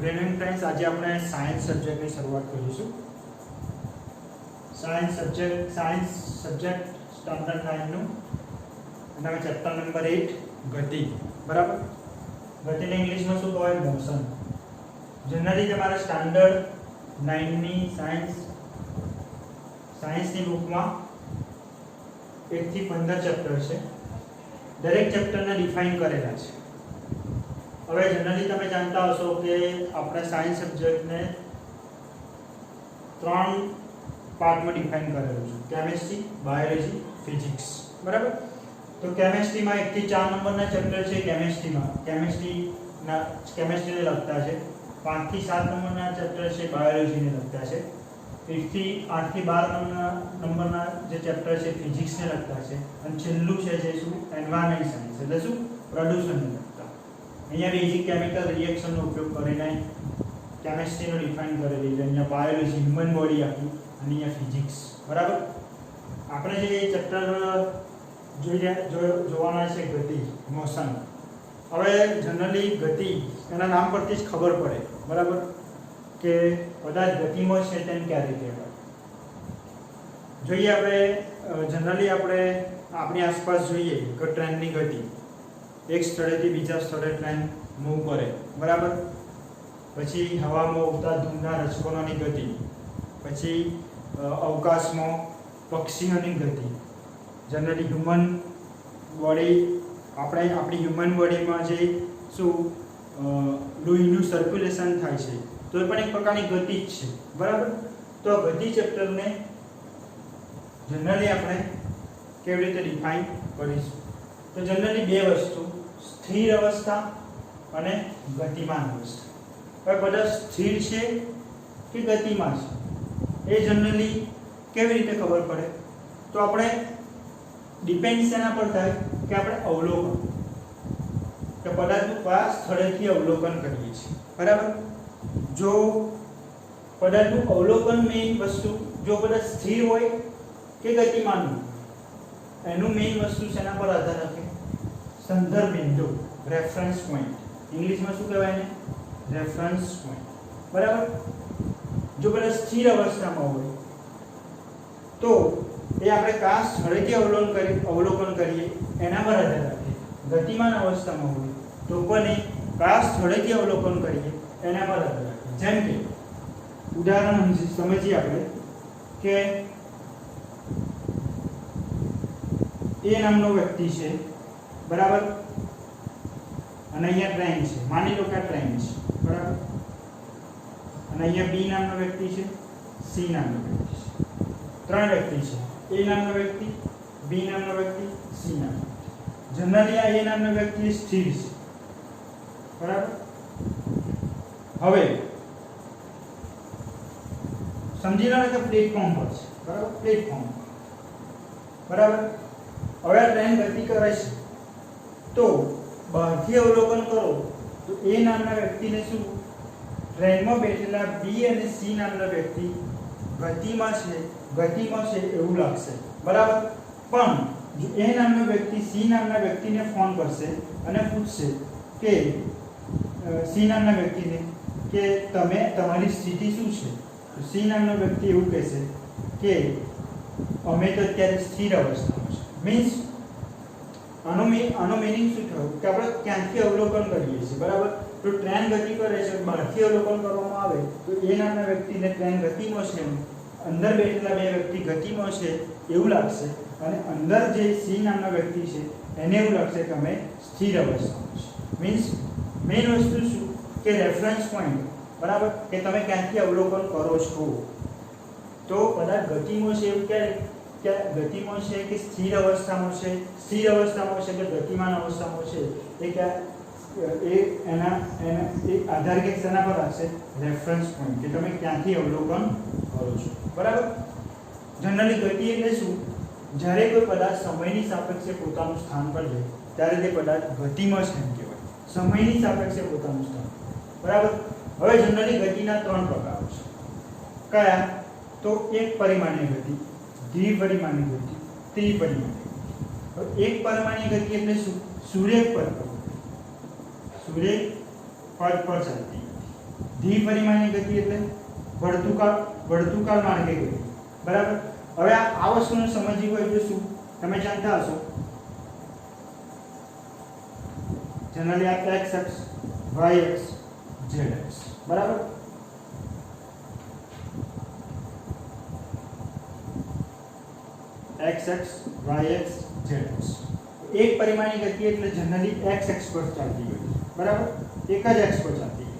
Good evening friends. आज આપણે science સબ્જેક્ટની શરૂઆત કરીશું। સાયન્સ સબ્જેક્ટ સ્ટાન્ડર્ડ 9 નું અને ચેપ્ટર નંબર 8 ગતિ, બરાબર। ગતિને ઇંગ્લિશમાં શું કહેવાય? મોશન। જનરલી તમારા સ્ટાન્ડર્ડ 9 ની સાયન્સની બુકમાં 1 થી 15 ચેપ્ટર છે। દરેક ચેપ્ટરને ડિફાઇન કરેલા છે। હવે જનરલી તમે જાણતા હશો કે આપણે સાયન્સ સબ્જેક્ટને 3 પાર્ટમાં ડિફાઇન કરેલું છે: કેમિસ્ટ્રી, બાયોલોજી, ફિઝિક્સ, બરાબર। તો કેમિસ્ટ્રીમાં 1 થી 4 નંબરના ચેપ્ટર છે। કેમિસ્ટ્રીને લગતા છે। 5 થી 7 નંબરના ચેપ્ટર છે બાયોલોજીને લગતા છે। 8 થી 12 નંબરના જે ચેપ્ટર છે ફિઝિક્સને લગતા છે। અને છેલ્લું છે જે શું? એન્વાયરમેન્ટ સાયન્સ, એટલે શું? પ્રદૂષણને લગતા। અહીંયા બેઝિક કેમિકલ રિએક્શનનો ઉપયોગ કરીને કેમિસ્ટ્રીનો ડિફાઇન કરેલી છે। અહીંયા બાયોલોજી, હ્યુમન બોડી આપી, અને અહીંયા ફિઝિક્સ, બરાબર। આપણે જે ચેપ્ટર જોવાના છે ગતિ, મોશન। હવે જનરલી ગતિ એના નામ પરથી જ ખબર પડે, બરાબર, કે કદાચ ગતિમાં છે તેમ ક્યારે કહેવાય। જોઈએ આપણે જનરલી આપણે આપણી આસપાસ જોઈએ કે ટ્રેનની ગતિ, એક સ્થળેથી બીજા સ્થળે ટ્રેન મૂવ કરે, બરાબર। પછી હવામાં ઉડતા ધૂળના રજકણોની ગતિ, પછી અવકાશમાં પક્ષીઓની ગતિ। જનરલી હ્યુમન બોડી, આપણી હ્યુમન બોડીમાં જે શું લોહીનું સર્ક્યુલેશન થાય છે, તો એ પણ એક પ્રકારની ગતિ જ છે, બરાબર। તો આ ગતિ ચેપ્ટરને જનરલી આપણે કેવી રીતે ડિફાઇન કરીશું? તો જનરલી બે વસ્તુ: સ્થિર અવસ્થા અને ગતિમાન અવસ્થા। હવે બધા સ્થિર છે કે ગતિમાન છે એ જનરલી કેવી રીતે ખબર પડે? તો આપણે ડિપેન્ડ શેના પર થાય કે આપણે અવલોકન, કે પદાર્થનું કયા સ્થળેથી અવલોકન કરીએ છીએ, બરાબર। જો પદાર્થનું અવલોકન મેઇન વસ્તુ, જો પદાર્થ સ્થિર હોય કે ગતિમાન હોય, એનું મેઇન વસ્તુ શેના પર આધાર રાખે? સંદર્ભ બિંદુ, રેફરન્સ પોઈન્ટ। ઇંગ્લિશમાં શું કહેવાય એને? રેફરન્સ પોઈન્ટ, બરાબર। જો પદાર્થ સ્થિર અવસ્થામાં હોય તો એ આપણે કયા સ્થળેથી અવલોકન કરીએ એના પર આધાર રાખે। ગતિમાન અવસ્થામાં હોય તો પણ કયા સ્થળેથી અવલોકન કરીએ એના પર આધાર રાખે। જેમ કે ઉદાહરણ સમજીએ આપણે કે એ નામનો વ્યક્તિ છે, બરાબર, અને અહીંયા ટ્રેન છે, માની લો કે આ ટ્રેન છે, બરાબર, અને અહીંયા બી નામનો વ્યક્તિ છે, સી નામનો વ્યક્તિ છે, 3 વ્યક્તિ છે: એ નામનો વ્યક્તિ, બી નામનો વ્યક્તિ, સી નામનો વ્યક્તિ। જનરલી આ એ નામનો વ્યક્તિ સ્થિર છે, બરાબર। હવે સમજી લો કે પ્લેટફોર્મ પર છે, બરાબર, પ્લેટફોર્મ, બરાબર। હવે આ ટ્રેન ગતિ કરે છે તો બહારથી અવલોકન કરો તો એ નામના વ્યક્તિને શું? ટ્રેનમાં બેઠેલા બી અને સી નામના વ્યક્તિ ગતિમાં છે એવું લાગશે, બરાબર। પણ જો એ નામનો વ્યક્તિ સી નામના વ્યક્તિને ફોન કરશે અને પૂછશે કે સી નામના વ્યક્તિને કે તમારી સ્થિતિ શું છે, તો સી નામનો વ્યક્તિ એવું કહેશે કે અમે તો અત્યારે સ્થિર અવસ્થામાં છે। મીન્સ આનો મીનિંગ શું થયું કે આપણે ક્યાંથી અવલોકન કરીએ છીએ, બરાબર। તો ટ્રેન ગતિ કરે છે, બહારથી અવલોકન કરવામાં આવે તો એ નામના વ્યક્તિને ટ્રેન ગતિમાં છે, અંદર બેઠેલા બે વ્યક્તિ ગતિમાં છે એવું લાગશે, અને અંદર જે સી નામના વ્યક્તિ છે એને એવું લાગશે કે અમે સ્થિર અવસ્થામાં છે। મીન્સ મેઇન વસ્તુ શું કે રેફરન્સ પોઈન્ટ, બરાબર, કે તમે ક્યાંથી અવલોકન કરો છો। તો કદાચ ગતિમાં છે એવું કે ગતિમાં છે કે સ્થિર અવસ્થામાં છે, સ્થિર અવસ્થામાં છે કે ગતિમાન અવસ્થામાં છે, એ આધાર કે શેના પર રાખશે? રેફરન્સ પોઈન્ટ, કે તમે ક્યાંથી અવલોકન કરો છો, બરાબર। જનરલી ગતિ એટલે શું? જ્યારે કોઈ પદાર્થ સમયની સાપેક્ષે પોતાનું સ્થાન પર લે ત્યારે તે પદાર્થ ગતિમાં છે એમ કહેવાય। સમયની સાપેક્ષે પોતાનું સ્થાન, બરાબર। હવે જનરલી ગતિના 3 પ્રકારો છે। કયા? તો એક પરિમાણીય ગતિ, દ્વિપરિમાણીય ગતિ, ત્રિપરિમાણીય ગતિ। હવે એક પરિમાણીય ગતિ એટલે શું? સૂર્ય પદ પર ચાલતી ગતિ, દ્વિપરિમાણીય ગતિ એટલે વર્તુળાકાર માર્ગે ગતિ, બરાબર. હવે આ વસ્તુને સમજવી હોય તો શું તમે જાણતા હશો, જનરલી આ x અક્ષ, y અક્ષ, z અક્ષ, બરાબર. x અક્ષ, y અક્ષ, z અક્ષ. એક પરિમાણીય ગતિ એટલે જનરલી x અક્ષ પર ચાલતી ગતિ, બરાબર. એક જ અક્ષ પર ચાલતી ગતિ.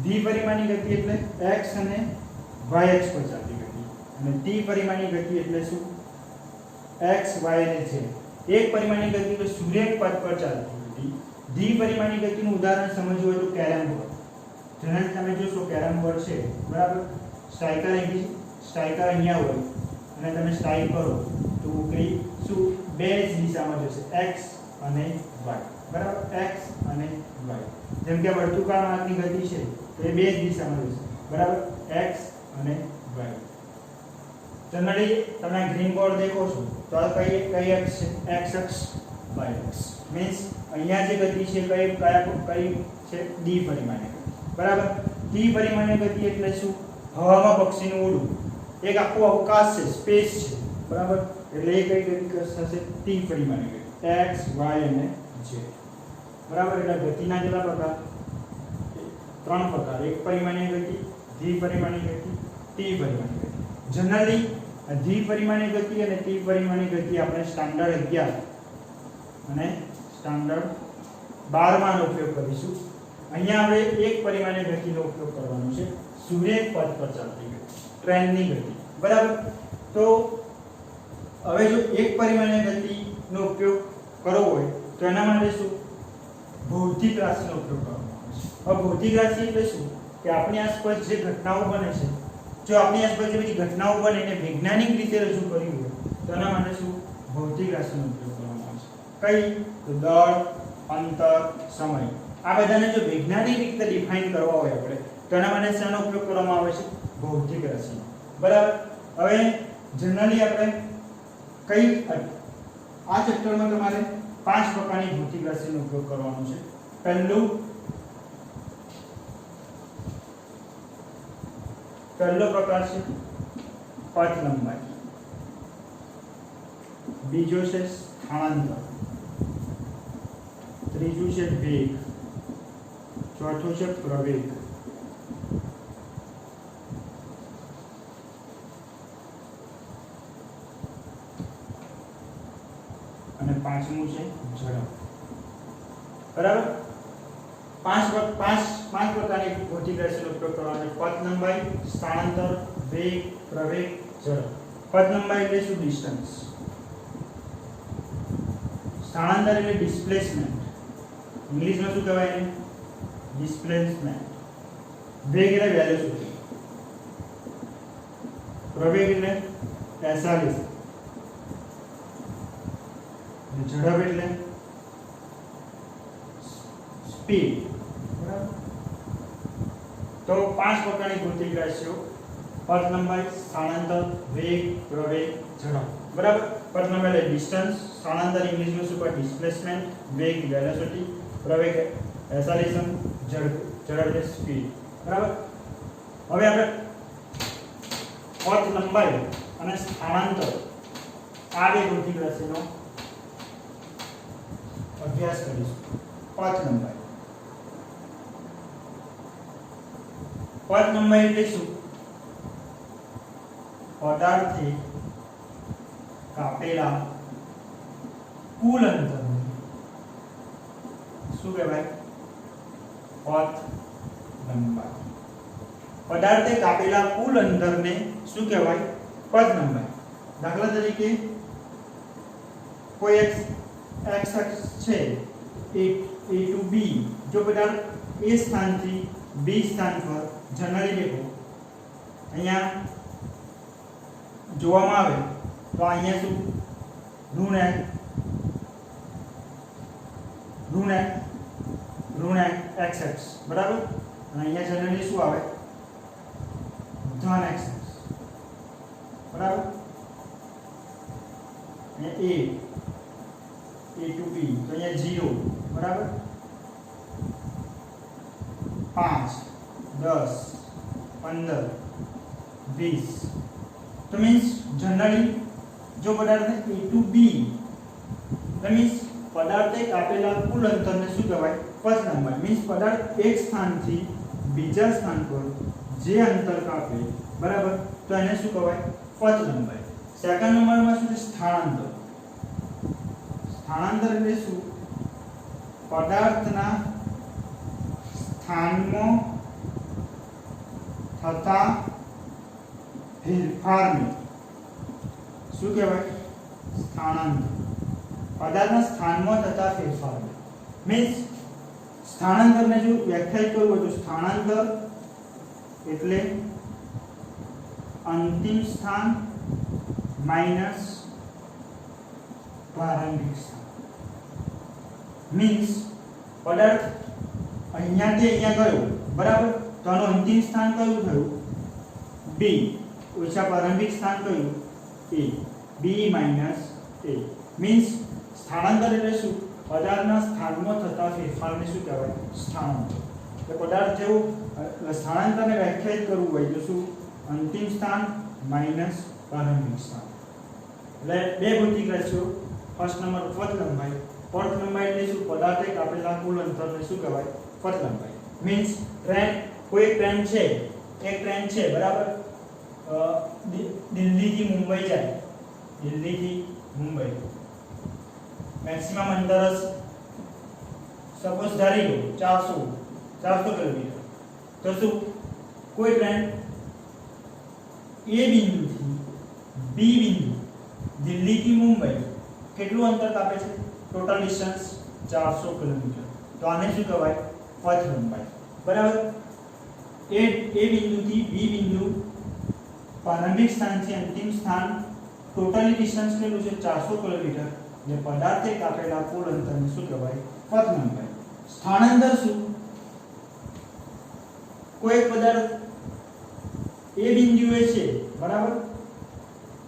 દ્વિપરિમાણીય ગતિ એટલે x અને y અક્ષ પર ચાલતી ગતિ, અને ત્રિપરિમાણીય ગતિ એટલે શું, x, y અને z. એક પરિમાણીય ગતિ એટલે સૂર્યક પથ પર ચાલતી ગતિ. દ્વિપરિમાણીય ગતિનું ઉદાહરણ સમજવું હોય તો કેરમ બોર્ડ. જનરલી તમે જોશો કેરમ બોર્ડ છે, બરાબર. સ્ટ્રાઈકર અહીંયા હોય અને તમે સ્ટ્રાઈક કરો તો કઈ શું બે જ દિશામાં જશે, x અને y, બરાબર. x અને y. જેમ કે વર્તુળાકાર માર્ગની ગતિ છે તો એ બે જ દિશામાં જશે, બરાબર, x અને y. જનરલી તમે ગ્રીન બોર્ડ દેખો છો તો આ કઈ અક્ષ છે, x અક્ષ, y અક્ષ. મીન્સ અહીંયા જે ગતિ છે કઈ છે, દ્વિપરિમાણીય ગતિ, બરાબર. દ્વિપરિમાણીય ગતિ એટલે શું, હવામાં પક્ષીનું ઉડવું, એક આખો અવકાશ છે, સ્પેસ છે, બરાબર. એટલે એ કઈ ગતિ થશે, ત્રિપરિમાણીય ગતિ, x, y અને z, બરાબર. એટલે ગતિના કેટલા પ્રકાર, ત્રણ પ્રકાર, એક પરિમાણીય ગતિ, દ્વિપરિમાણીય ગતિ, ત્રિપરિમાણીય ગતિ. જનરલી દ્વિપરિમાણીય ગતિ અને ત્રિપરિમાણીય ગતિ આપણે સ્ટાન્ડર્ડ 11 અને સ્ટાન્ડર્ડ 12 માં ઉપયોગ કરીશું. અહીંયા આપણે એક પરિમાણીય ગતિનો ઉપયોગ કરવાનો છે, સૂર્યક પથ પર ચાલતી ગતિ, ટ્રેનની ગતિ, બરાબર. તો હવે જો એક પરિમાણીય ગતિનો ઉપયોગ કરવો હોય તો એના માટે શું, ભૌતિક રાશિનો ઉપયોગ કરવાનો આવે છે. હવે ભૌતિક રાશિ એટલે શું કે આપણી આસપાસ જે ઘટનાઓ બને છે, જો આપણી આસપાસ જે બધી ઘટનાઓ બને એને વૈજ્ઞાનિક રીતે રજૂ કરવી હોય તો એના માટે શું, ભૌતિક રાશિનો ઉપયોગ કરવામાં આવે છે. કઈ, તો દળ, અંતર, સમય. આ બધાને જો વૈજ્ઞાનિક રીતે ડિફાઇન કરવા હોય આપણે તો એના માટે શેનો ઉપયોગ કરવામાં આવે છે, ભૌતિક રાશિનો, બરાબર. હવે જનરલી આપણે કઈ આ ચેપ્ટરમાં તમારે 5 પ્રકારની ભૌતિક રાશિનો ઉપયોગ કરવાનો છે. પહેલો પ્રકાર છે પથ લંબાઈ, બીજો છે સ્થાનાંતર, ત્રીજું છે વેગ, ચોથું છે પ્રવેગ, અને પાંચમું છે ઝડપ, બરાબર. પાંચ પ્રકારની ભૌતિક રાશિનો ઉપયોગ કરવાનો છે. પથ લંબાઈ, સ્થાનાંતર, વેગ, પ્રવેગ, ઝડપ. પથ લંબાઈ એટલે શું, ડિસ્ટન્સ. સ્થાનાંતર એટલે ડિસ્પ્લેસમેન્ટ, ઇંગ્લિશમાં શું કહેવાય એને, ડિસ્પ્લેસમેન્ટ. વેગ એટલે વેલોસિટી, પ્રવેગ એટલે એક્સેલરેશન, ઝડપ એટલે સ્પીડ, બરાબર. તો 5 પ્રકારની ભૌતિક રાશિઓ, પથ લંબાઈ, સ્થાનાંતર, વેગ, પ્રવેગ, ઝડપ, બરાબર. પથ લંબાઈ એટલે ડિસ્ટન્સ, સ્થાનાંતર ઇંગ્લિશમાં શું કહે, ડિસ્પ્લેસમેન્ટ, વેગ વેલોસિટી, પ્રવેગ એક્સેલરેશન, ઝડપ એટલે સ્પીડ, બરાબર. હવે આપણે પથ લંબાઈ અને સ્થાનાંતર આ બે ભૌતિક રાશિનો અભ્યાસ કરીશું. પથ લંબાઈ એટલે શું, પદાર્થે કાપેલા કુલ અંતર શું કહેવાય, પથ લંબાઈ. પદાર્થે કાપેલા કુલ અંતરને શું કહેવાય, પથ લંબાઈ. દાખલા તરીકે કોઈ x અક્ષ છે a to b, જો પદાર્થ a સ્થાનથી b સ્થાન પર જનરલી દેખો અહીંયા જોવામાં આવે તો અહીંયા શું, ઋણ x અક્ષ, બરાબર. અને અહીંયા જનરલી શું આવે, ધન x અક્ષ, બરાબર. અહીંયા a to b તો અહીંયા 0, બરાબર. 5 10 15 20 તો મીન્સ જનરલી જો પદાર્થને A to B તો મીન્સ પદાર્થે કાપેલા કુલ અંતરને શું કહેવાય પથ લંબાઈ મીન્સ પદાર્થ એક સ્થાનથી બીજા સ્થાન પર જે અંતર કાપે બરાબર તો એને શું કહેવાય પથ લંબાઈ સેકન્ડ નંબરમાં શું છે સ્થાનાંતર સ્થાનાંતર એટલે શું પદાર્થના સ્થાનમાં થતા ફેરફારને શું કહેવાય સ્થાનાંતર પદાર્થના સ્થાનમાં થતા ફેરફારને મીન્સ સ્થાનાંતરને જો વ્યાખ્યાયિત કરવું હોય તો સ્થાનાંતર એટલે અંતિમ સ્થાન માઈનસ પ્રારંભિક સ્થાન મીન્સ પદાર્થ અહીંયાથી અહીંયા ગયો બરાબર તો આનું અંતિમ સ્થાન કયું થયું B ઓછા પ્રારંભિક સ્થાન કયું A B minus A means સ્થાનાંતર એટલે શું પદાર્થના સ્થાનમાં થતા ફેરફારને શું કહેવાય સ્થાનાંતર એટલે પદાર્થ જેવું સ્થાનાંતરને વ્યાખ્યાયિત કરવું હોય તો શું અંતિમ સ્થાન માઈનસ પ્રારંભિક સ્થાન એટલે બે ભૌતિક રાશિઓ ફર્સ્ટ નંબર પથ લંબાઈ એટલે શું પદાર્થે કાપેલા કુલ અંતરને શું કહેવાય પથ લંબાઈ મીન્સ ટ્રેન કોઈ ટ્રેન છે બરાબર દિલ્હીથી મુંબઈ જાય દિલ્હીથી મુંબઈ મેક્સિમમ અંતર સપોઝ ધારી લો 400 કિલોમીટર તો શું કોઈ ટ્રેન A બિંદુથી B બિંદુ દિલ્હીથી મુંબઈ કેટલું અંતર કાપે છે ટોટલ ડિસ્ટન્સ 400 કિલોમીટર તો આને શું કહેવાય પથ લંબાઈ બરાબર A બિંદુથી B બિંદુ પ્રારંભિક સ્થાનથી અંતિમ સ્થાન ટોટલી ડિસ્ટન્સ કેટલું છે 400 કિલોમીટર જે પદાર્થે કાપેલા કુલ અંતરને શું કહેવાય પથ લંબાઈ સ્થાનાંતર શું કોઈ પદાર્થ A બિંદુએ છે બરાબર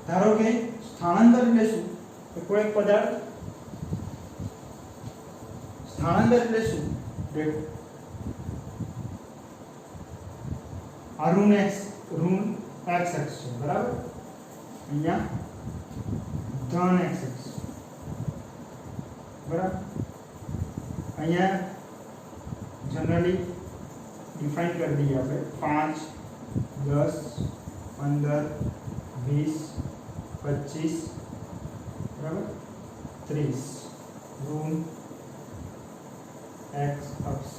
ધારો કે સ્થાનાંતર એટલે શું કે કોઈ પદાર્થ સ્થાનાંતર એટલે શું દેખો આ ઋણ x અક્ષ છે બરાબર અહીંયા ધન x અક્ષ બરાબર અહીંયા જનરલી ડિફાઇન કરી દઈએ આપણે 5 10 15 20 25 બરાબર 30 ઋણ x અક્ષ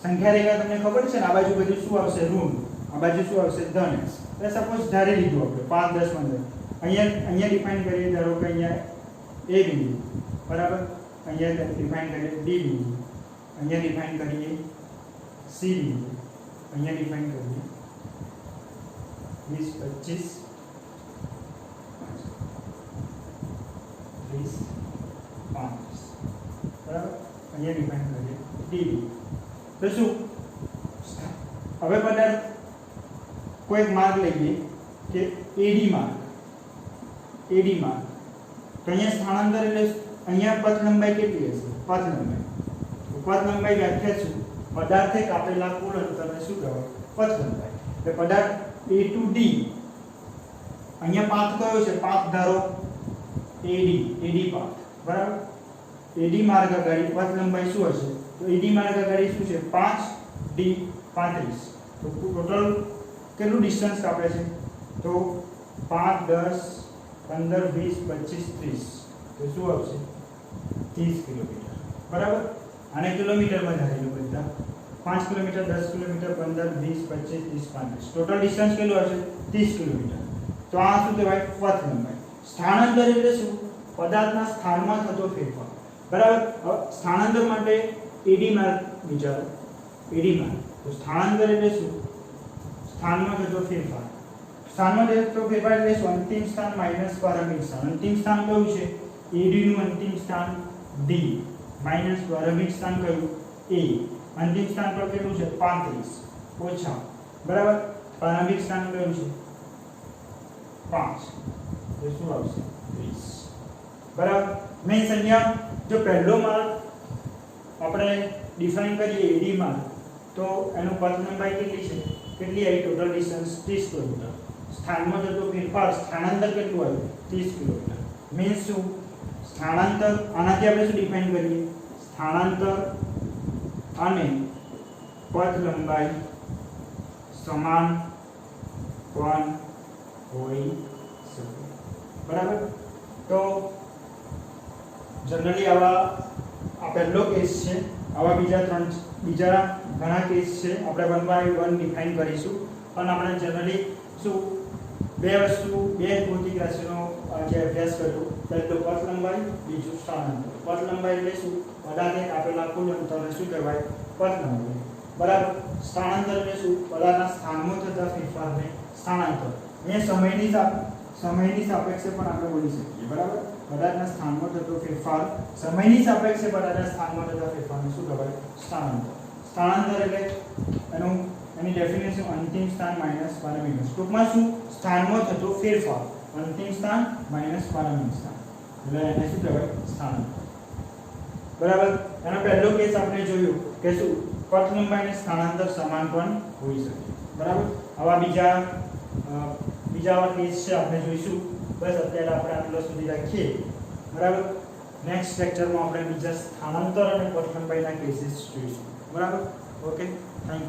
સંખ્યા રેખા તમને ખબર છે ને આ બાજુ બધું શું આવશે ઋણ આ બાજુ શું આવશે ધન x તો સપોઝ ધારી લીધું આપણે 5 10 15 અહીંયા ડિફાઇન કરીએ ધારો કે અહીંયા A બિંદુ બરાબર અહીંયા ડિફાઇન કરીએ D બિંદુ અહીંયા ડિફાઇન કરીએ C બિંદુ અહીંયા ડિફાઇન કરીએ 20 25 30 35 બરાબર અહીંયા ડિફાઇન કરીએ D બિંદુ તો શું હવે પદાર્થ કોઈ માર્ગ લઈએ કે AD માર્ગ તો અહીંયા સ્થાનાંતર એટલે અહીંયા પથ લંબાઈ કેટલી હશે પથ લંબાઈ વ્યાખ્યા શું પદાર્થે કાપેલા કુલ અંતરને શું કહેવાય પથ લંબાઈ એટલે પદાર્થ A to D અહીંયા પાથ કયો છે પાથ ધારો AD પાથ બરાબર AD માર્ગ આગળ પથ લંબાઈ શું હશે તો AD માર્ગ આગળ શું છે 5 D 35 તો ટોટલ કેટલું ડિસ્ટન્સ કાપે છે તો 5 10 15 20 25 30 તો શું આવશે 30 કિલોમીટર બરાબર આને કિલોમીટરમાં ધારી લો બધા 5 કિલોમીટર 10 કિલોમીટર 15 20 25 30 35 ટોટલ ડિસ્ટન્સ કેટલું આવશે 30 કિલોમીટર તો આ શું કહેવાય પથ લંબાઈ સ્થાનાંતર એટલે શું પદાર્થના સ્થાનમાં થતો ફેરફાર બરાબર સ્થાનાંતર માટે AD માર્ગ વિચારો AD માર્ગ તો સ્થાનાંતર એટલે શું સ્થાનમાં થતો ફેરફાર સ્થાનમાં થતો ફેરફાર એટલે શું અંતિમ સ્થાન માઈનસ પ્રારંભિક સ્થાન અંતિમ સ્થાન કયું છે AD નું અંતિમ સ્થાન D માઈનસ પ્રારંભિક સ્થાન કયું A અંતિમ સ્થાન પર કેટલું છે 35 ઓછા બરાબર પ્રારંભિક સ્થાન કયું છે 5 તો શું આવશે 30 બરાબર મેં અહીંયા જો પહેલો માર્ગ આપણે ડિફાઇન કરીએ AD માર્ગ તો એનું પથ લંબાઈ કેટલી છે? કેટલી આવી ટોટલ ડિસ્ટન્સ? 30 કિલોમીટર. સ્થાનમાં થતો ફેરફાર સ્થાનાંતર કેટલું આવ્યું? 30 કિલોમીટર. મીન્સ શું? સ્થાનાંતર આનાથી આપણે શું ડિફાઇન કરીએ? સ્થાનાંતર અને પથ લંબાઈ સમાન પણ હોઈ શકે. બરાબર? તો જનરલી આવા આ પહેલો કેસ છે. આવા બીજા ઘણા કેસ છે. આપણે 1 by 1 ડિફાઇન કરીશું. પણ આપણે જનરલી શું બે ભૌતિક રાશિનો જે અભ્યાસ કર્યો, પહેલો પથ લંબાઈ, બીજું સ્થાનાંતર. પથ લંબાઈ એટલે શું? પદાર્થે કાપેલા કુલ અંતરને શું કહેવાય? પથ લંબાઈ. બરાબર? સ્થાનાંતર એટલે શું? પદાર્થના સ્થાનમાં થતા ફેરફારને સ્થાનાંતર. અહીંયા સમયની સાપેક્ષે પણ આપણે બોલી શકીએ. બરાબર? પદાર્થના સ્થાનમાં થતો ફેરફાર, સમયની સાપેક્ષે પદાર્થના સ્થાનમાં થતા ફેરફારને શું કહેવાય? સ્થાનાંતર. સ્થાનાંતર એટલે એની ડેફિનેશન અંતિમ સ્થાન માઈનસ પારમિક. ટૂંકમાં શું? સ્થાનમાં થતો ફેરફાર. અંતિમ સ્થાન માઈનસ પારમિક સ્થાન. એટલે એને શું કહેવાય? સ્થાનાંતર. બરાબર? એનો પહેલો કેસ આપણે જોયું કે શું પથ લંબાઈ અને સ્થાનાંતર સમાન પણ હોઈ શકે. બરાબર? આવા બીજા કેસ છે આપણે જોઈશું. બસ અત્યારે આપણે આટલા સુધી રાખીએ. બરાબર? નેક્સ્ટ લેક્ચરમાં આપણે બીજા સ્થાનાંતર અને પથ લંબાઈના કેસીસ જોઈશું. બરાબર? Okay, thank you.